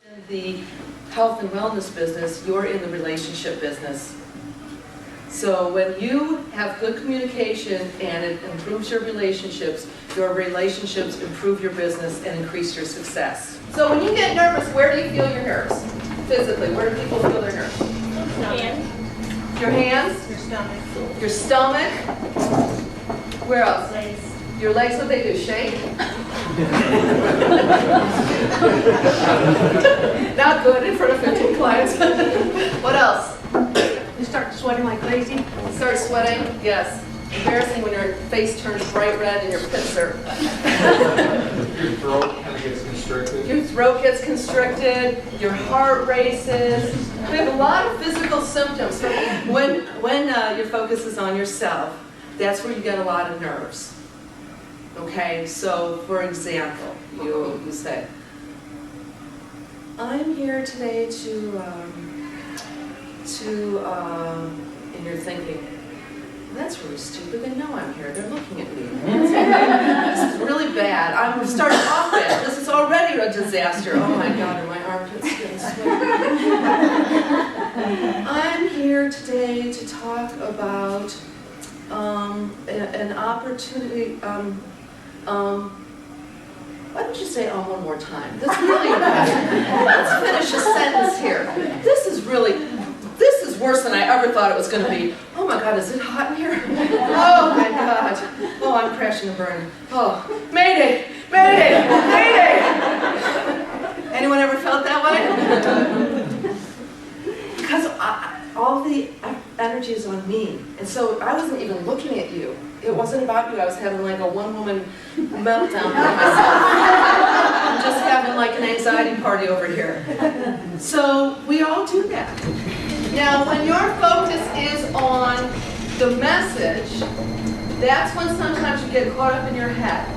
In the health and wellness business, you're in the relationship business. So when you have good communication and it improves your relationships improve your business and increase your success. So when you get nervous, where do you feel your nerves? Physically, where do people feel their nerves? Hands. Your hands? Your stomach. Your stomach? Where else? Legs. Your legs, what they do, shake? Not good in front of 15 clients. What else? You start sweating like crazy. Start sweating? Yes. Embarrassing when your face turns bright red and your pits are. Your throat kind of gets constricted. Your throat gets constricted, your heart races. We have a lot of physical symptoms. When your focus is on yourself, that's where you get a lot of nerves. Okay, so for example, you say, I'm here today and you're thinking, that's really stupid. They know I'm here. They're looking at me. This is really bad. I'm starting off bad. This is already a disaster. Oh my God, are my armpits getting sweaty? I'm here today to talk about an opportunity. Why don't you say one more time? This really, let's finish a sentence here. This is worse than I ever thought it was going to be. Oh my God, is it hot in here? Oh my God. Oh, I'm crashing and burning. Oh, Mayday, Mayday, Mayday. Anyone ever felt that way? Because all the energy is on me. And so I wasn't even looking at you. It wasn't about you. I was having like a one-woman meltdown by myself. I'm just having like an anxiety party over here. So we all do that. Now, when your focus is on the message, that's when sometimes you get caught up in your head.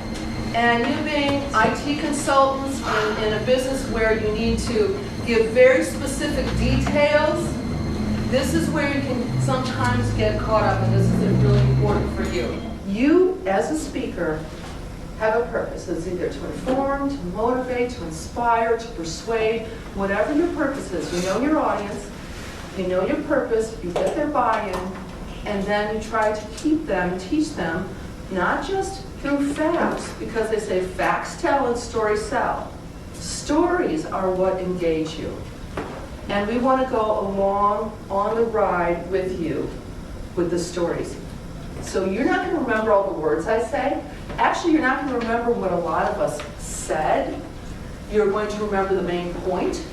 And you being IT consultants in a business where you need to give very specific details, this is where you can sometimes get caught up, and this is really important for you. You, as a speaker, have a purpose. It's either to inform, to motivate, to inspire, to persuade, whatever your purpose is. You know your audience, you know your purpose, you get their buy-in, and then you try to keep them, teach them, not just through facts, because they say facts tell and stories sell. Stories are what engage you. And we want to go along on the ride with you, with the stories. So you're not going to remember all the words I say. Actually, you're not going to remember what a lot of us said. You're going to remember the main point.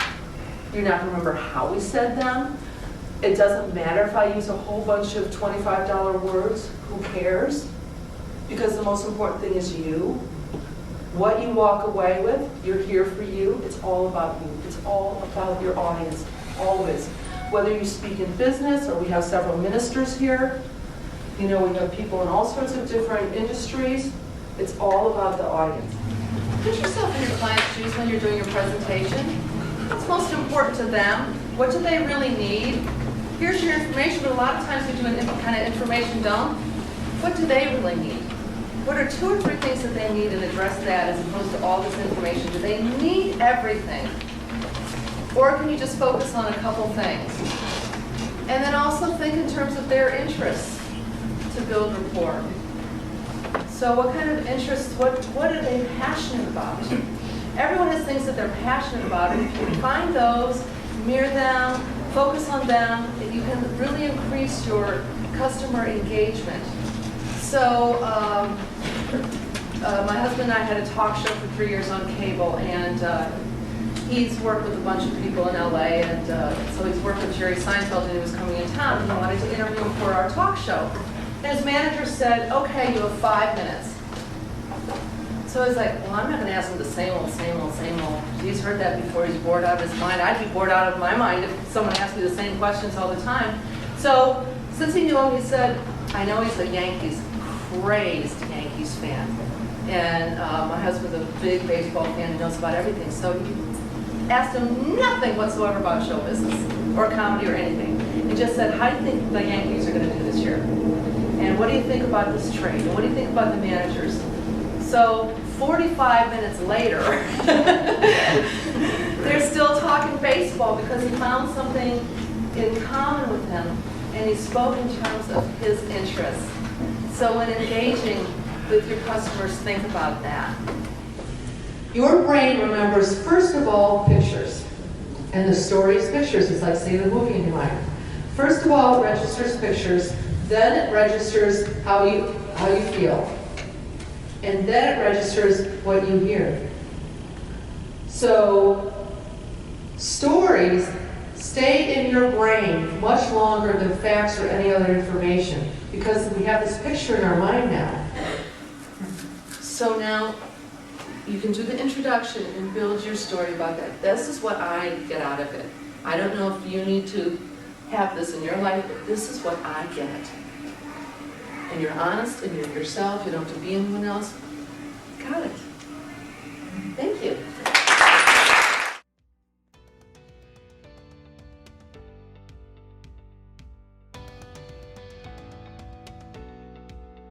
You're not going to remember how we said them. It doesn't matter if I use a whole bunch of $25 words. Who cares? Because the most important thing is you. What you walk away with, you're here for you. It's all about you. It's all about your audience, always. Whether you speak in business or we have several ministers here, you know, we have people in all sorts of different industries. It's all about the audience. Put yourself in your client's shoes when you're doing your presentation. What's most important to them? What do they really need? Here's your information, but a lot of times we do an kind of information dump. What do they really need? What are 2 or 3 things that they need and address that as opposed to all this information? Do they need everything? Or can you just focus on a couple things? And then also think in terms of their interests to build rapport. So what kind of interests, what are they passionate about? Everyone has things that they're passionate about, and if you find those, mirror them, focus on them, you can really increase your customer engagement. So my husband and I had a talk show for 3 years on cable, and he's worked with a bunch of people in LA, and so he's worked with Jerry Seinfeld, and he was coming in town, and he wanted to interview him for our talk show. And his manager said, okay, you have 5 minutes. So I was like, well, I'm not going to ask him the same old, same old, same old. He's heard that before. He's bored out of his mind. I'd be bored out of my mind if someone asked me the same questions all the time. So since he knew him, he said, I know he's a crazed Yankees fan. And my husband's a big baseball fan and knows about everything. So he asked him nothing whatsoever about show business or comedy or anything. He just said, how do you think the Yankees are going to do this year? And what do you think about this trade? And what do you think about the managers? So 45 minutes later, they're still talking baseball because he found something in common with him, and he spoke in terms of his interests. So when engaging with your customers, think about that. Your brain remembers, first of all, pictures. And the story is pictures. It's like seeing a movie in your mind. First of all, it registers pictures. Then it registers how you feel. And then it registers what you hear. So stories stay in your brain much longer than facts or any other information because we have this picture in our mind now. So now you can do the introduction and build your story about that. This is what I get out of it. I don't know if you need to have this in your life, but this is what I get. And you're honest and you're yourself. You don't have to be anyone else. Got it. Thank you.